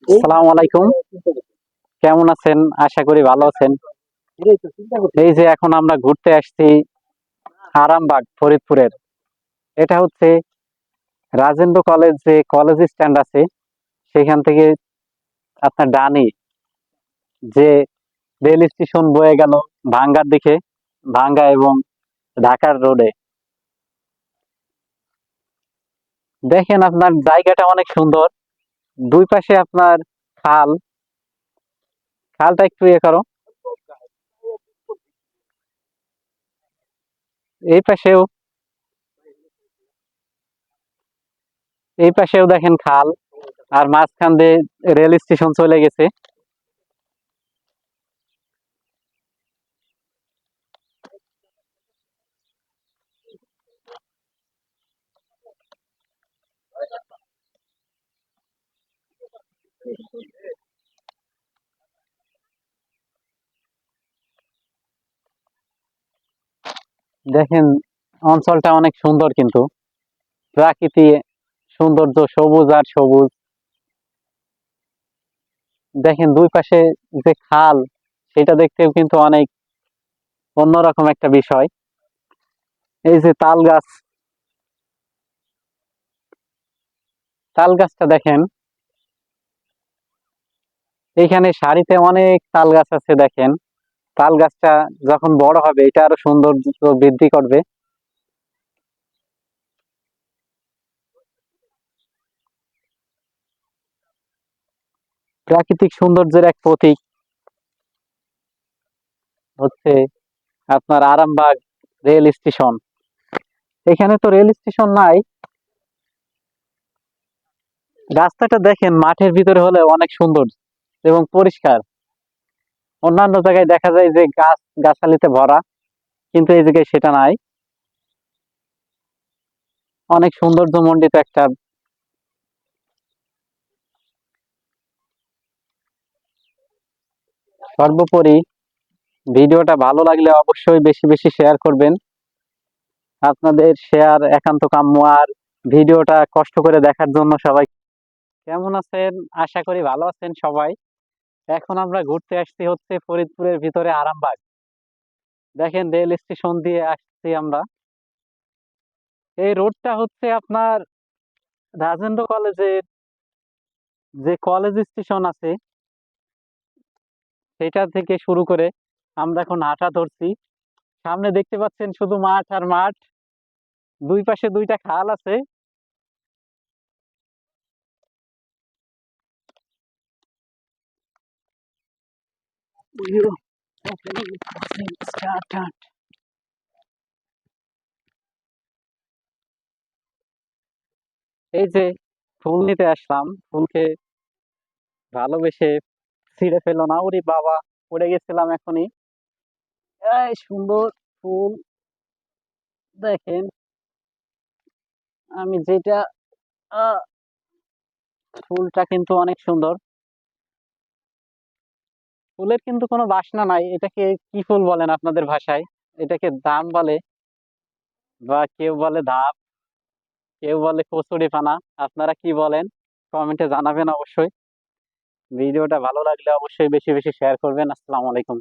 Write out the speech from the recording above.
আসসালামু আলাইকুম। কেমন আছেন? আশা করি ভালো আছেন। এই যে এখন আমরা ঘুরতে আসছি আরামবাগ ফরিদপুরের। এটা হচ্ছে রাজেন্দ্র কলেজ, যে কলেজ স্ট্যান্ড আছে সেখান থেকে আপনার ডানি যে রেল স্টেশন বয়ে গেল ভাঙ্গার দিকে, ভাঙ্গা এবং ঢাকার রোডে। দেখেন আপনার জায়গাটা অনেক সুন্দর। দুই পাশে আপনার খাল। খালটা একটু ইয়ে করো। এই পাশেও এই পাশেও দেখেন খাল, আর মাঝখান দিয়ে রেল স্টেশন চলে গেছে। দেখেন অঞ্চলটা অনেক সুন্দর, কিন্তু প্রাকৃতিক সৌন্দর্য, সবুজ আর সবুজ। দেখেন দুই পাশে যে খাল, সেটা দেখতেও কিন্তু অনেক অন্যরকম একটা বিষয়। এই যে তাল গাছ, তাল গাছটা দেখেন, এইখানে সারিতে অনেক তাল গাছ আছে। দেখেন তাল গাছটা যখন বড় হবে এটা আরো সৌন্দর্য বৃদ্ধি করবে। প্রাকৃতিক সৌন্দর্যের এক প্রতীক হচ্ছে আপনার আরামবাগ রেল স্টেশন। এখানে তো রেল স্টেশন নাই। রাস্তাটা দেখেন মাঠের ভিতরে হলে অনেক সুন্দর এবং পরিষ্কার। অন্যান্য জায়গায় দেখা যায় যে গাছ গাছালিতে ভরা, কিন্তু এই জায়গায় সেটা নাই। অনেক সৌন্দর্যমণ্ডিত একটা। সর্বোপরি ভিডিওটা ভালো লাগলে অবশ্যই বেশি বেশি শেয়ার করবেন। আপনাদের শেয়ার একান্ত কাম্য। আর ভিডিওটা কষ্ট করে দেখার জন্য সবাই কেমন আছেন? আশা করি ভালো আছেন সবাই। এখন আমরা ঘুরতে আসছি হচ্ছে ফরিদপুরের ভিতরে আরামবাগ। দেখেন রেল স্টেশন দিয়ে আসছি আমরা। এই রোডটা হচ্ছে আপনার রাজেন্দ্র কলেজের যে কলেজ স্টেশন আছে সেটা থেকে শুরু করে আমরা এখন হাঁটা ধরছি। সামনে দেখতে পাচ্ছেন শুধু মাঠ আর মাঠ। দুই পাশে দুইটা খাল আছে। এই যে ফুল নিতে আসলাম, ফুলকে ভালোবেসে ছিঁড়ে ফেলো না। ওরে বাবা, পড়ে গেছিলাম এখনই। এই সুন্দর ফুল দেখেন। আমি যেটা আহ, ফুলটা কিন্তু অনেক সুন্দর। ফুলের কিন্তু কোনো বাসনা নাই। এটাকে কি ফুল বলেন আপনাদের ভাষায়? এটাকে দাম বলে, বা কেউ বলে ধাপ, কেউ বলে কচুরি পানা। আপনারা কি বলেন কমেন্টে জানাবেন অবশ্যই। ভিডিওটা ভালো লাগলে অবশ্যই বেশি বেশি শেয়ার করবেন। আসসালামু আলাইকুম।